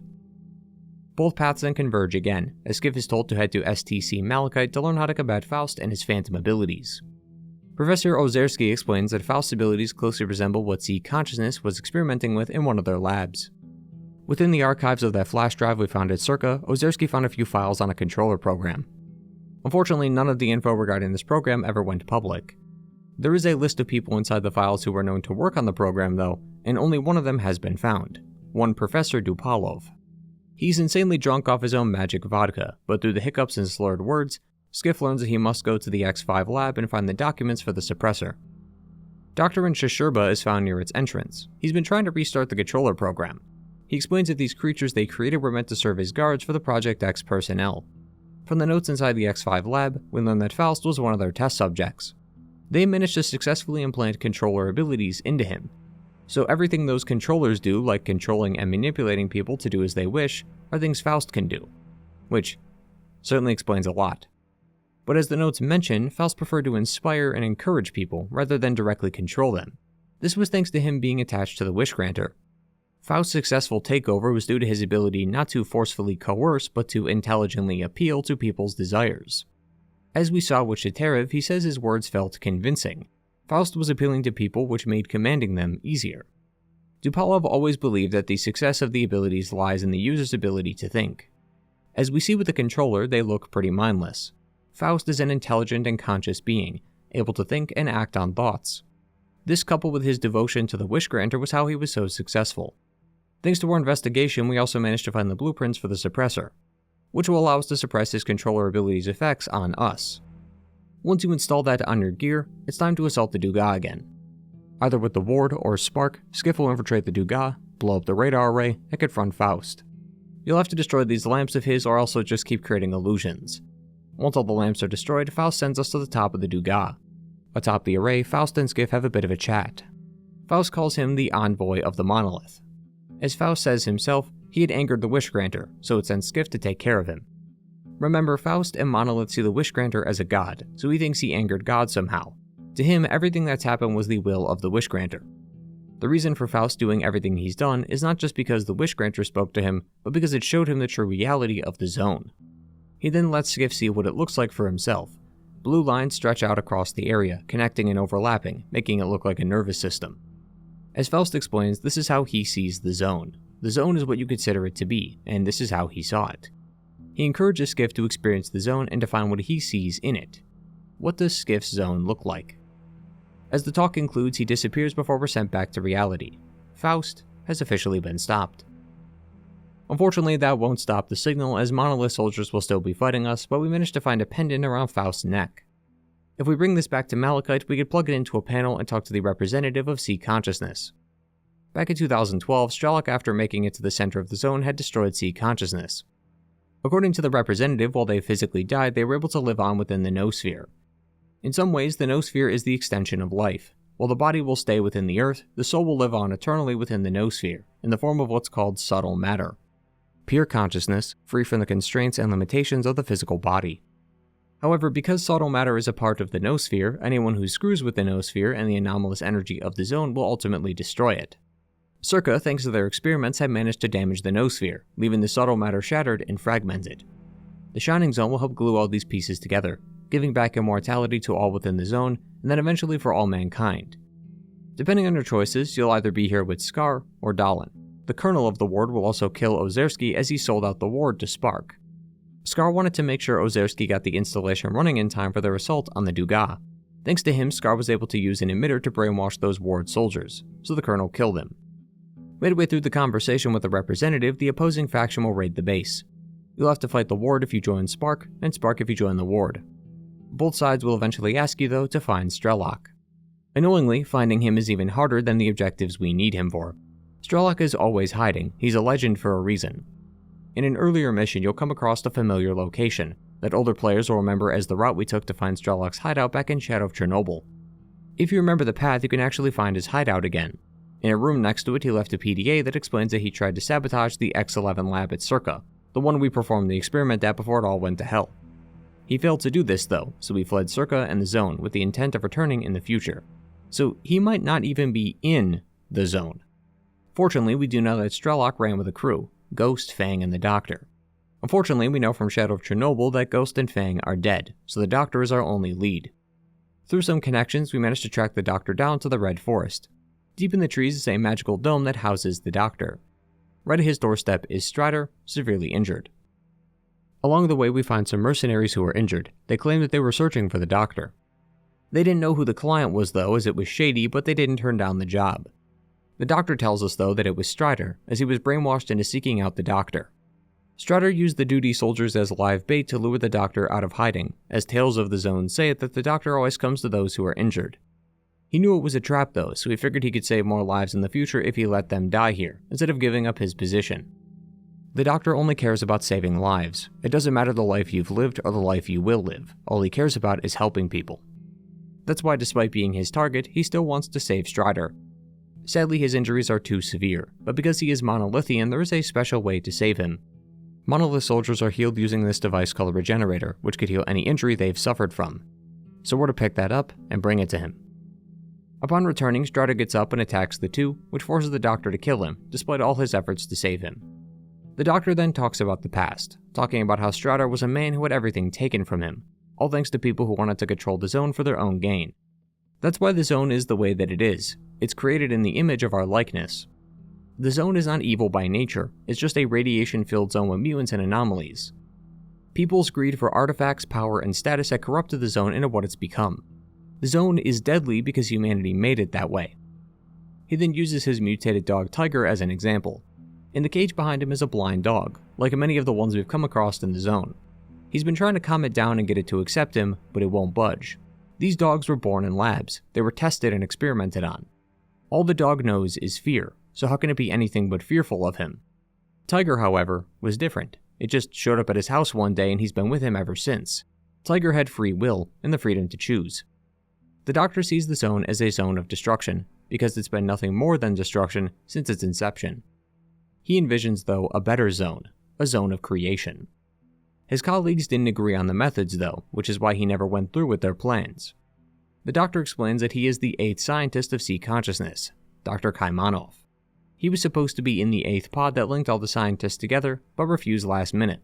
Both paths then converge again, as Skiff is told to head to STC Malachite to learn how to combat Faust and his phantom abilities. Professor Ozerski explains that Faust's abilities closely resemble what C Consciousness was experimenting with in one of their labs. Within the archives of that flash drive we found at SIRCAA, Ozerski found a few files on a controller program. Unfortunately, none of the info regarding this program ever went public. There is a list of people inside the files who were known to work on the program though, and only one of them has been found, one Professor Dupalov. He's insanely drunk off his own magic vodka, but through the hiccups and slurred words, Skiff learns that he must go to the X5 lab and find the documents for the suppressor. Dr. Shashurba is found near its entrance. He's been trying to restart the controller program. He explains that these creatures they created were meant to serve as guards for the Project X personnel. From the notes inside the X5 lab, we learn that Faust was one of their test subjects. They managed to successfully implant controller abilities into him. So everything those controllers do, like controlling and manipulating people to do as they wish, are things Faust can do. Which certainly explains a lot. But as the notes mention, Faust preferred to inspire and encourage people rather than directly control them. This was thanks to him being attached to the Wish Granter. Faust's successful takeover was due to his ability not to forcefully coerce, but to intelligently appeal to people's desires. As we saw with Shaterev, he says his words felt convincing. Faust was appealing to people, which made commanding them easier. Dupalov always believed that the success of the abilities lies in the user's ability to think. As we see with the controller, they look pretty mindless. Faust is an intelligent and conscious being, able to think and act on thoughts. This, coupled with his devotion to the Wish Granter, was how he was so successful. Thanks to our investigation, we also managed to find the blueprints for the suppressor. which will allow us to suppress his controller ability's effects on us. Once you install that on your gear, it's time to assault the Dugas again. Either with the ward or spark, Skiff will infiltrate the Dugas, blow up the radar array, and confront Faust. You'll have to destroy these lamps of his or also just keep creating illusions. Once all the lamps are destroyed, Faust sends us to the top of the Dugas. Atop the array, Faust and Skiff have a bit of a chat. Faust calls him the envoy of the monolith. As Faust says himself, he had angered the Wish Granter, so it sends Skiff to take care of him. Remember, Faust and Monolith see the Wish Granter as a god, so he thinks he angered God somehow. To him, everything that's happened was the will of the Wish Granter. The reason for Faust doing everything he's done is not just because the Wish Granter spoke to him, but because it showed him the true reality of the zone. He then lets Skiff see what it looks like for himself. Blue lines stretch out across the area, connecting and overlapping, making it look like a nervous system. As Faust explains, this is how he sees the zone. The zone is what you consider it to be, and this is how he saw it. He encourages Skiff to experience the zone and define what he sees in it. What does Skiff's zone look like? As the talk concludes, he disappears before we're sent back to reality. Faust has officially been stopped. Unfortunately, that won't stop the signal, as Monolith soldiers will still be fighting us, but we managed to find a pendant around Faust's neck. If we bring this back to Malachite, we could plug it into a panel and talk to the representative of Sea Consciousness. Back in 2012, Strelok, after making it to the center of the zone, had destroyed Sea Consciousness. According to the representative, while they physically died, they were able to live on within the noosphere. In some ways, the noosphere is the extension of life. While the body will stay within the earth, the soul will live on eternally within the noosphere, in the form of what's called subtle matter. Pure consciousness, free from the constraints and limitations of the physical body. However, because subtle matter is a part of the noosphere, anyone who screws with the noosphere and the anomalous energy of the zone will ultimately destroy it. SIRCAA, thanks to their experiments, have managed to damage the noosphere, leaving the subtle matter shattered and fragmented. The Shining Zone will help glue all these pieces together, giving back immortality to all within the zone, and then eventually for all mankind. Depending on your choices, you'll either be here with Scar or Dalin. The colonel of the ward will also kill Ozerski as he sold out the ward to Spark. Scar wanted to make sure Ozerski got the installation running in time for their assault on the Dugas. Thanks to him, Scar was able to use an emitter to brainwash those ward soldiers, so the colonel killed him. Midway through the conversation with the representative, the opposing faction will raid the base. You'll have to fight the ward if you join Spark, and Spark if you join the ward. Both sides will eventually ask you, though, to find Strelok. Annoyingly, finding him is even harder than the objectives we need him for. Strelok is always hiding, he's a legend for a reason. In an earlier mission, you'll come across a familiar location that older players will remember as the route we took to find Strelok's hideout back in Heart of Chornobyl. If you remember the path, you can actually find his hideout again. In a room next to it, he left a PDA that explains that he tried to sabotage the X-11 lab at SIRCAA, the one we performed the experiment at before it all went to hell. He failed to do this though, so he fled SIRCAA and the zone with the intent of returning in the future. So he might not even be in the zone. Fortunately, we do know that Strelok ran with a crew, Ghost, Fang, and the Doctor. Unfortunately, we know from Shadow of Chernobyl that Ghost and Fang are dead, so the Doctor is our only lead. Through some connections, we managed to track the Doctor down to the Red Forest. Deep in the trees is a magical dome that houses the Doctor. Right at his doorstep is Strider, severely injured. Along the way, we find some mercenaries who are injured. They claim that they were searching for the Doctor. They didn't know who the client was though, as it was shady, but they didn't turn down the job. The Doctor tells us though that it was Strider, as he was brainwashed into seeking out the Doctor. Strider used the duty soldiers as live bait to lure the Doctor out of hiding, as tales of the zone say that the Doctor always comes to those who are injured. He knew it was a trap though, so he figured he could save more lives in the future if he let them die here, instead of giving up his position. The Doctor only cares about saving lives. It doesn't matter the life you've lived or the life you will live. All he cares about is helping people. That's why despite being his target, he still wants to save Strider. Sadly, his injuries are too severe, but because he is monolithian, there is a special way to save him. Monolith soldiers are healed using this device called a Regenerator, which could heal any injury they've suffered from. So we're to pick that up and bring it to him. Upon returning, Strider gets up and attacks the two, which forces the Doctor to kill him, despite all his efforts to save him. The Doctor then talks about the past, talking about how Strider was a man who had everything taken from him, all thanks to people who wanted to control the zone for their own gain. That's why the zone is the way that it is. It's created in the image of our likeness. The zone is not evil by nature, it's just a radiation-filled zone with mutants and anomalies. People's greed for artifacts, power, and status had corrupted the zone into what it's become. The zone is deadly because humanity made it that way. He then uses his mutated dog Tiger as an example. In the cage behind him is a blind dog, like many of the ones we've come across in the zone. He's been trying to calm it down and get it to accept him, but it won't budge. These dogs were born in labs. They were tested and experimented on. All the dog knows is fear, so how can it be anything but fearful of him? Tiger, however, was different. It just showed up at his house one day and he's been with him ever since. Tiger had free will and the freedom to choose. The Doctor sees the zone as a zone of destruction, because it's been nothing more than destruction since its inception. He envisions, though, a better zone, a zone of creation. His colleagues didn't agree on the methods, though, which is why he never went through with their plans. The Doctor explains that he is the 8th scientist of sea consciousness, Dr. Kaimanov. He was supposed to be in the 8th pod that linked all the scientists together, but refused last minute.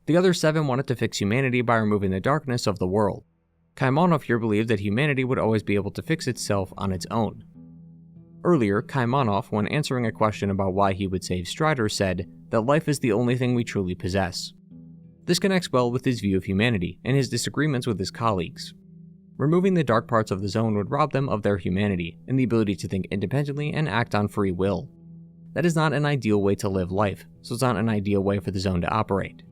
The other 7 wanted to fix humanity by removing the darkness of the world. Kaimanov here believed that humanity would always be able to fix itself on its own. Earlier, Kaimanov, when answering a question about why he would save Strider, said that life is the only thing we truly possess. This connects well with his view of humanity and his disagreements with his colleagues. Removing the dark parts of the zone would rob them of their humanity and the ability to think independently and act on free will. That is not an ideal way to live life, so it's not an ideal way for the zone to operate.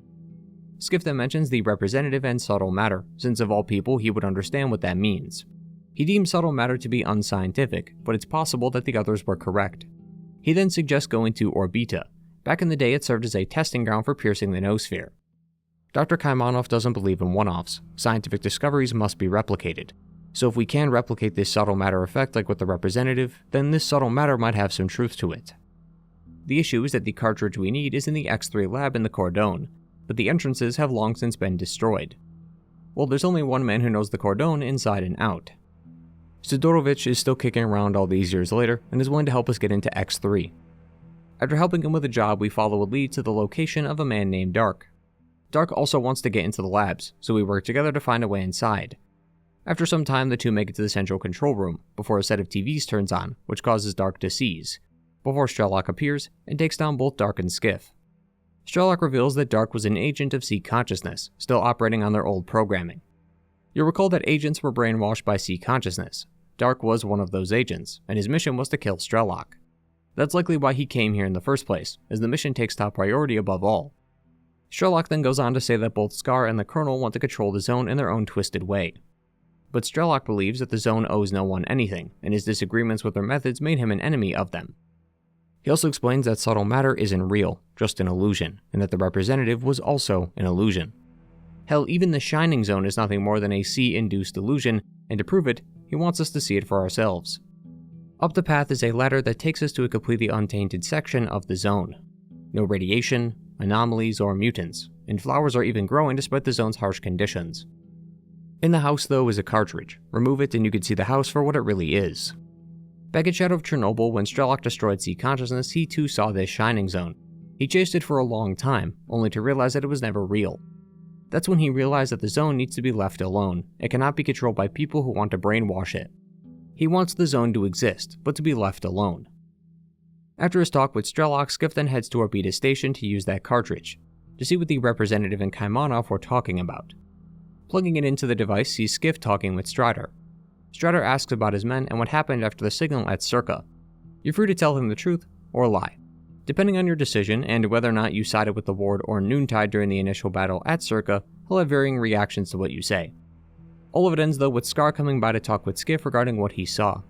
Skiff then mentions the representative and subtle matter, since of all people he would understand what that means. He deems subtle matter to be unscientific, but it's possible that the others were correct. He then suggests going to Orbita. Back in the day it served as a testing ground for piercing the noosphere. Dr. Kaimanov doesn't believe in one-offs. Scientific discoveries must be replicated. So if we can replicate this subtle matter effect like with the representative, then this subtle matter might have some truth to it. The issue is that the cartridge we need is in the X3 lab in the Cordon, but the entrances have long since been destroyed. Well, there's only one man who knows the Cordon inside and out. Sidorovich is still kicking around all these years later and is willing to help us get into X3. After helping him with a job, we follow a lead to the location of a man named Dark. Dark also wants to get into the labs, so we work together to find a way inside. After some time, the two make it to the central control room, before a set of TVs turns on, which causes Dark to seize, before Strelok appears and takes down both Dark and Skiff. Strelok reveals that Dark was an agent of sea consciousness, still operating on their old programming. You'll recall that agents were brainwashed by sea consciousness. Dark was one of those agents, and his mission was to kill Strelok. That's likely why he came here in the first place, as the mission takes top priority above all. Strelok then goes on to say that both Scar and the Colonel want to control the zone in their own twisted way. But Strelok believes that the zone owes no one anything, and his disagreements with their methods made him an enemy of them. He also explains that subtle matter isn't real, just an illusion, and that the representative was also an illusion. Hell, even the Shining Zone is nothing more than a sea-induced illusion, and to prove it, he wants us to see it for ourselves. Up the path is a ladder that takes us to a completely untainted section of the zone. No radiation, anomalies, or mutants, and flowers are even growing despite the zone's harsh conditions. In the house, though, is a cartridge. Remove it and you can see the house for what it really is. Back at Shadow of Chernobyl, when Strelok destroyed sea consciousness, he too saw this Shining Zone. He chased it for a long time, only to realize that it was never real. That's when he realized that the zone needs to be left alone. It cannot be controlled by people who want to brainwash it. He wants the zone to exist, but to be left alone. After his talk with Strelok, Skiff then heads to Orbita Station to use that cartridge, to see what the representative and Kaimanov were talking about. Plugging it into the device sees Skiff talking with Strider. Strider asks about his men and what happened after the signal at SIRCAA. You're free to tell him the truth or lie. Depending on your decision and whether or not you sided with the Ward or Noontide during the initial battle at SIRCAA, he'll have varying reactions to what you say. All of it ends though with Scar coming by to talk with Skiff regarding what he saw.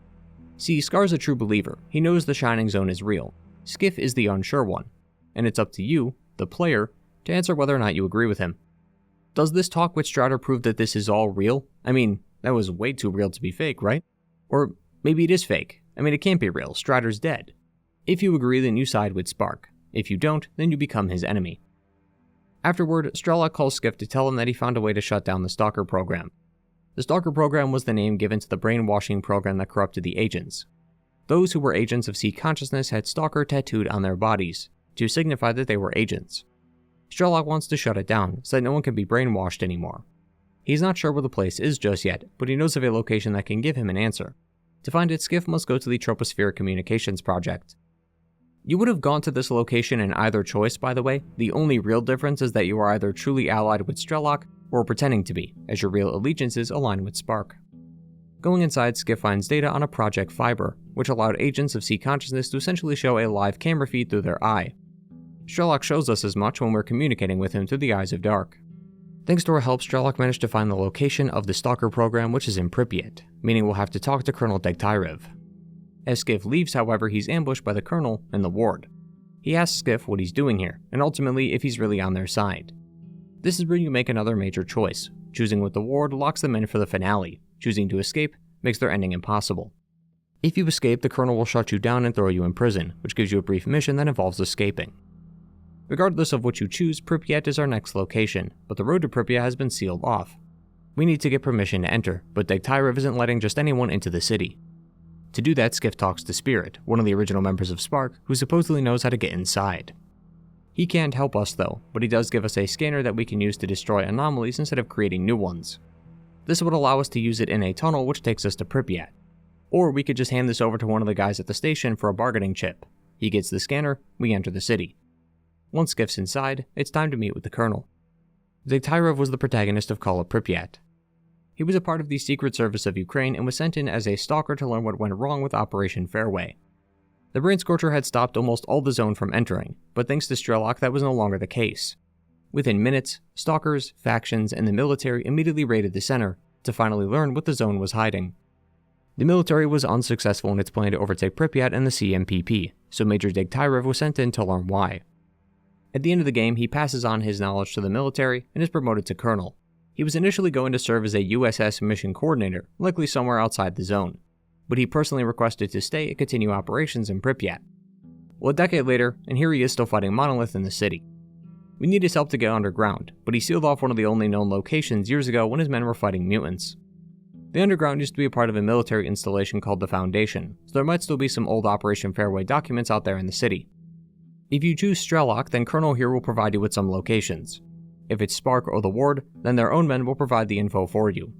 See, Scar's a true believer. He knows the Shining Zone is real. Skiff is the unsure one, and it's up to you, the player, to answer whether or not you agree with him. Does this talk with Strider prove that this is all real? I mean, that was way too real to be fake, right? Or maybe it is fake. I mean, it can't be real. Strider's dead. If you agree, then you side with Spark. If you don't, then you become his enemy. Afterward, Strelok calls Skiff to tell him that he found a way to shut down the Stalker program. The Stalker program was the name given to the brainwashing program that corrupted the agents. Those who were agents of sea consciousness had Stalker tattooed on their bodies, to signify that they were agents. Strelok wants to shut it down, so that no one can be brainwashed anymore. He's not sure where the place is just yet, but he knows of a location that can give him an answer. To find it, Skiff must go to the Troposphere Communications Project. You would have gone to this location in either choice, by the way. The only real difference is that you are either truly allied with Strelok, or pretending to be, as your real allegiances align with Spark. Going inside, Skiff finds data on a Project Fiber, which allowed agents of sea consciousness to essentially show a live camera feed through their eye. Strelok shows us as much when we're communicating with him through the Eyes of Dark. Thanks to our help, Strelok managed to find the location of the Stalker program, which is in Pripyat, meaning we'll have to talk to Colonel Degtyarev. As Skiff leaves, however, he's ambushed by the Colonel and the ward. He asks Skiff what he's doing here, and ultimately if he's really on their side. This is where you make another major choice. Choosing with the ward locks them in for the finale. Choosing to escape makes their ending impossible. If you escape, the Colonel will shut you down and throw you in prison, which gives you a brief mission that involves escaping. Regardless of what you choose, Pripyat is our next location, but the road to Pripyat has been sealed off. We need to get permission to enter, but Degtyarev isn't letting just anyone into the city. To do that, Skiff talks to Spirit, one of the original members of SPARC, who supposedly knows how to get inside. He can't help us though, but he does give us a scanner that we can use to destroy anomalies instead of creating new ones. This would allow us to use it in a tunnel which takes us to Pripyat. Or we could just hand this over to one of the guys at the station for a bargaining chip. He gets the scanner, we enter the city. Once Skiff's inside, it's time to meet with the Colonel. Degtyarev was the protagonist of Call of Pripyat. He was a part of the Secret Service of Ukraine and was sent in as a stalker to learn what went wrong with Operation Fairway. The Brain Scorcher had stopped almost all the zone from entering, but thanks to Strelok that was no longer the case. Within minutes, stalkers, factions, and the military immediately raided the center to finally learn what the zone was hiding. The military was unsuccessful in its plan to overtake Pripyat and the CMPP, so Major Degtyarev was sent in to learn why. At the end of the game, he passes on his knowledge to the military and is promoted to Colonel. He was initially going to serve as a USS mission coordinator, likely somewhere outside the zone, but he personally requested to stay and continue operations in Pripyat. Well, a decade later, and here he is still fighting Monolith in the city. We need his help to get underground, but he sealed off one of the only known locations years ago when his men were fighting mutants. The underground used to be a part of a military installation called the Foundation, so there might still be some old Operation Fairway documents out there in the city. If you choose Strelok, then Colonel here will provide you with some locations. If it's SPARC or the Ward, then their own men will provide the info for you.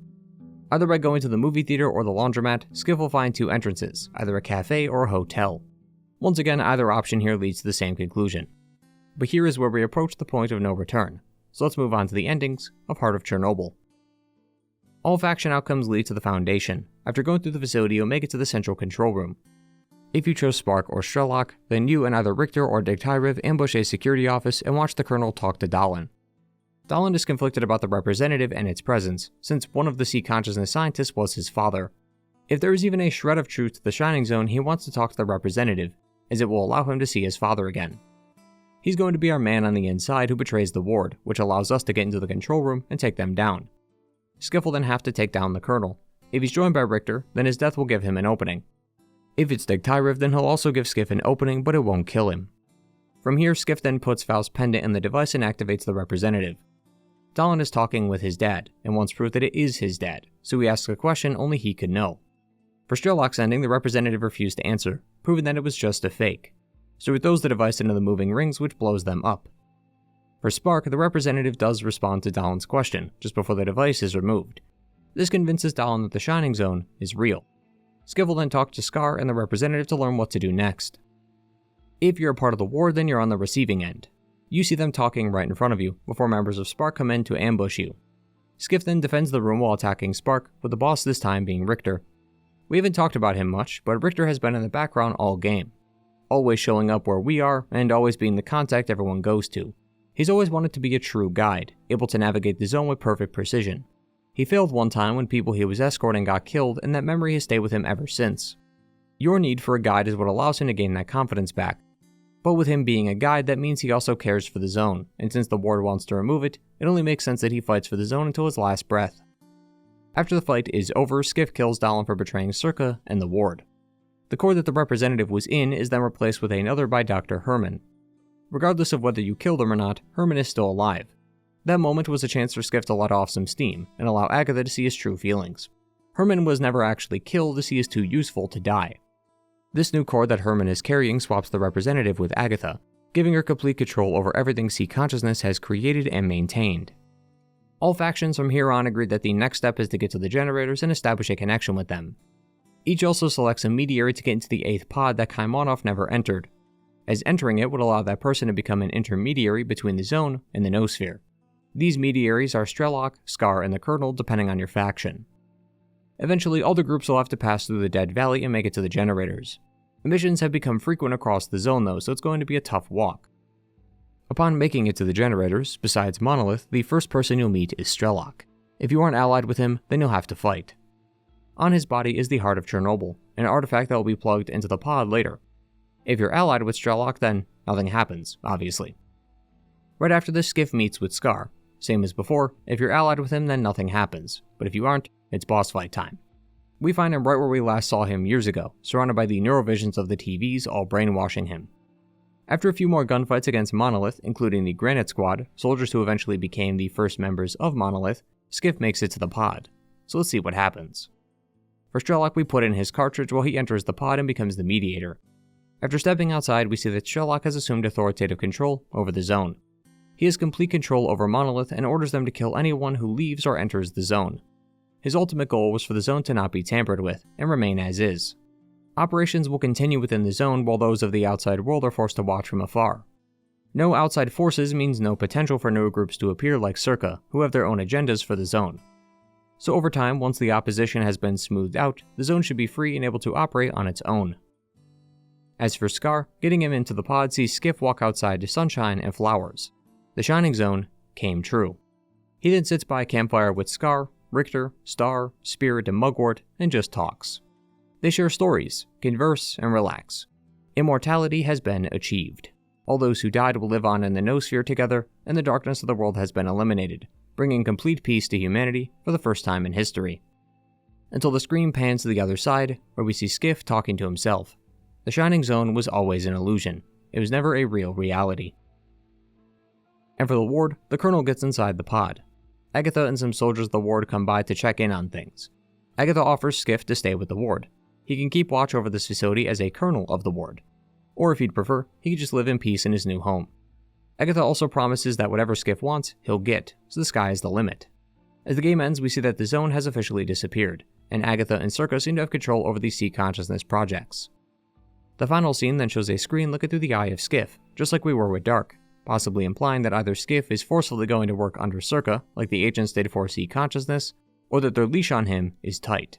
Either by going to the movie theater or the laundromat, Skiff will find two entrances, either a cafe or a hotel. Once again, either option here leads to the same conclusion. But here is where we approach the point of no return, so let's move on to the endings of Heart of Chornobyl. All faction outcomes lead to the Foundation. After going through the facility, you'll make it to the central control room. If you chose SPARC or Strelok, then you and either Richter or Degtyarev ambush a security office and watch the Colonel talk to Dahlin. Dahlin is conflicted about the representative and its presence, since one of the C-consciousness scientists was his father. If there is even a shred of truth to the Shining Zone, he wants to talk to the representative, as it will allow him to see his father again. He's going to be our man on the inside who betrays the Ward, which allows us to get into the control room and take them down. Skiff will then have to take down the Colonel. If he's joined by Richter, then his death will give him an opening. If it's Degtyarev, then he'll also give Skiff an opening, but it won't kill him. From here, Skiff then puts Faust's pendant in the device and activates the representative. Dahlin is talking with his dad, and wants proof that it is his dad, so he asks a question only he could know. For Strelok's ending, the representative refused to answer, proving that it was just a fake. So he throws the device into the moving rings, which blows them up. For SPARC, the representative does respond to Dahlin's question, just before the device is removed. This convinces Dahlin that the Shining Zone is real. Skiff will then talk to Scar and the representative to learn what to do next. If you're a part of the Ward, then you're on the receiving end. You see them talking right in front of you, before members of SPARC come in to ambush you. Skiff then defends the room while attacking SPARC, with the boss this time being Richter. We haven't talked about him much, but Richter has been in the background all game. Always showing up where we are, and always being the contact everyone goes to. He's always wanted to be a true guide, able to navigate the zone with perfect precision. He failed one time when people he was escorting got killed, and that memory has stayed with him ever since. Your need for a guide is what allows him to gain that confidence back. But with him being a guide, that means he also cares for the zone, and since the Ward wants to remove it, it only makes sense that he fights for the zone until his last breath. After the fight is over, Skiff kills Dahlin for betraying SIRCAA and the Ward. The core that the representative was in is then replaced with another by Dr. Herman. Regardless of whether you killed him or not, Herman is still alive. That moment was a chance for Skiff to let off some steam, and allow Agatha to see his true feelings. Herman was never actually killed as he is too useful to die. This new core that Herman is carrying swaps the representative with Agatha, giving her complete control over everything C-consciousness has created and maintained. All factions from here on agreed that the next step is to get to the generators and establish a connection with them. Each also selects a mediary to get into the 8th pod that Kaimonov never entered, as entering it would allow that person to become an intermediary between the zone and the noosphere. These mediaries are Strelok, Scar, and the Colonel depending on your faction. Eventually, all the groups will have to pass through the Dead Valley and make it to the generators. Missions have become frequent across the zone though, so it's going to be a tough walk. Upon making it to the generators, besides Monolith, the first person you'll meet is Strelok. If you aren't allied with him, then you'll have to fight. On his body is the Heart of Chornobyl, an artifact that will be plugged into the pod later. If you're allied with Strelok, then nothing happens, obviously. Right after this, Skiff meets with Scar. Same as before, if you're allied with him, then nothing happens, but if you aren't, it's boss fight time. We find him right where we last saw him years ago, surrounded by the neurovisions of the TVs all brainwashing him. After a few more gunfights against Monolith, including the Granite Squad, soldiers who eventually became the first members of Monolith, Skiff makes it to the pod. So let's see what happens. For Strelok, we put in his cartridge while he enters the pod and becomes the mediator. After stepping outside, we see that Strelok has assumed authoritative control over the zone. He has complete control over Monolith and orders them to kill anyone who leaves or enters the zone. His ultimate goal was for the zone to not be tampered with and remain as is. Operations will continue within the zone while those of the outside world are forced to watch from afar. No outside forces means no potential for new groups to appear like SIRCAA, who have their own agendas for the zone. So over time, once the opposition has been smoothed out, the zone should be free and able to operate on its own. As for Scar, getting him into the pod sees Skiff walk outside to sunshine and flowers. The Shining Zone came true. He then sits by a campfire with Scar, Richter, Star, Spirit, and Mugwort, and just talks. They share stories, converse, and relax. Immortality has been achieved. All those who died will live on in the Noosphere together, and the darkness of the world has been eliminated, bringing complete peace to humanity for the first time in history. Until the screen pans to the other side, where we see Skiff talking to himself. The Shining Zone was always an illusion. It was never a real reality. And for the ward, the Colonel gets inside the pod. Agatha and some soldiers of the ward come by to check in on things. Agatha offers Skiff to stay with the ward. He can keep watch over this facility as a colonel of the ward. Or if he'd prefer, he could just live in peace in his new home. Agatha also promises that whatever Skiff wants, he'll get, so the sky is the limit. As the game ends, we see that the zone has officially disappeared, and Agatha and SIRCAA seem to have control over the Sea Consciousness projects. The final scene then shows a screen looking through the eye of Skiff, just like we were with Dark, possibly implying that either Skiff is forcefully going to work under SIRCAA, like the agents did for Sea Consciousness, or that their leash on him is tight.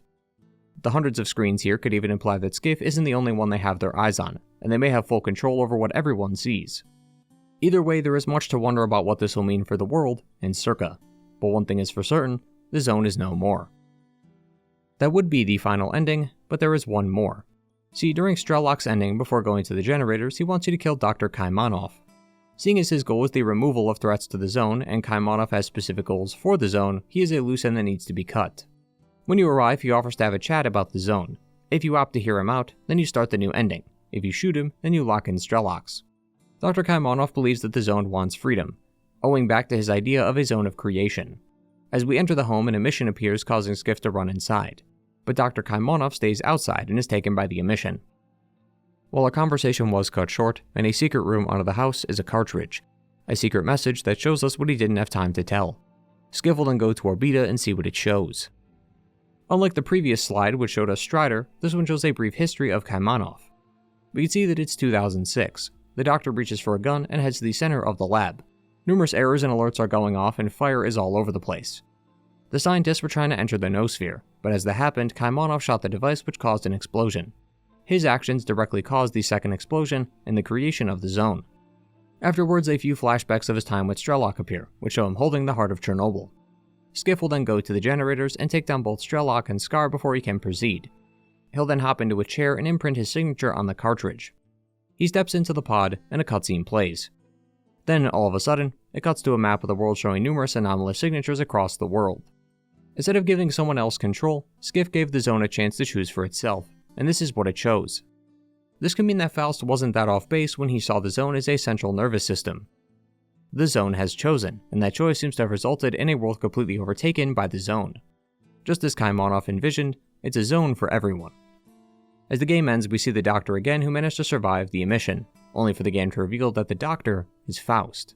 The hundreds of screens here could even imply that Skiff isn't the only one they have their eyes on, and they may have full control over what everyone sees. Either way, there is much to wonder about what this will mean for the world and SIRCAA, but one thing is for certain, the zone is no more. That would be the final ending, but there is one more. See, during Strelok's ending, before going to the generators, he wants you to kill Dr. Kaimanov. Seeing as his goal is the removal of threats to the zone, and Kaimanov has specific goals for the zone, he is a loose end that needs to be cut. When you arrive, he offers to have a chat about the zone. If you opt to hear him out, then you start the new ending. If you shoot him, then you lock in Strelok's. Dr. Kaimanov believes that the zone wants freedom, owing back to his idea of a zone of creation. As we enter the home, an emission appears, causing Skiff to run inside. But Dr. Kaimanov stays outside and is taken by the emission. While our conversation was cut short, in a secret room under the house is a cartridge, a secret message that shows us what he didn't have time to tell. Skiff will then go to Orbita and see what it shows. Unlike the previous slide which showed us Strider, this one shows a brief history of Kaimanov. We can see that it's 2006. The doctor reaches for a gun and heads to the center of the lab. Numerous errors and alerts are going off and fire is all over the place. The scientists were trying to enter the Noosphere, but as that happened, Kaimanov shot the device which caused an explosion. His actions directly caused the second explosion and the creation of the zone. Afterwards, a few flashbacks of his time with Strelok appear, which show him holding the Heart of Chornobyl. Skiff will then go to the generators and take down both Strelok and Scar before he can proceed. He'll then hop into a chair and imprint his signature on the cartridge. He steps into the pod and a cutscene plays. Then, all of a sudden, it cuts to a map of the world showing numerous anomalous signatures across the world. Instead of giving someone else control, Skiff gave the zone a chance to choose for itself, and this is what it chose. This could mean that Faust wasn't that off base when he saw the zone as a central nervous system. The zone has chosen, and that choice seems to have resulted in a world completely overtaken by the zone. Just as Kaimanov envisioned, it's a zone for everyone. As the game ends, we see the Doctor again who managed to survive the emission, only for the game to reveal that the Doctor is Faust.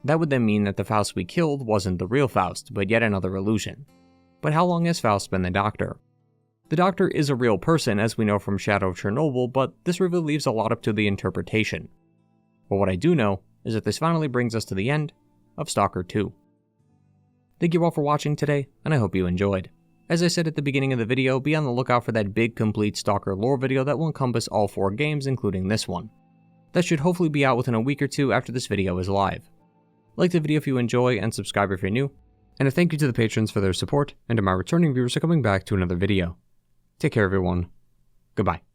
That would then mean that the Faust we killed wasn't the real Faust, but yet another illusion. But how long has Faust been the Doctor? The Doctor is a real person, as we know from Shadow of Chernobyl, but this reveal leaves a lot up to the interpretation. But what I do know is that this finally brings us to the end of Stalker 2. Thank you all for watching today, and I hope you enjoyed. As I said at the beginning of the video, be on the lookout for that big complete Stalker lore video that will encompass all 4 games, including this one. That should hopefully be out within a week or two after this video is live. Like the video if you enjoy, and subscribe if you're new, and a thank you to the patrons for their support, and to my returning viewers for coming back to another video. Take care everyone. Goodbye.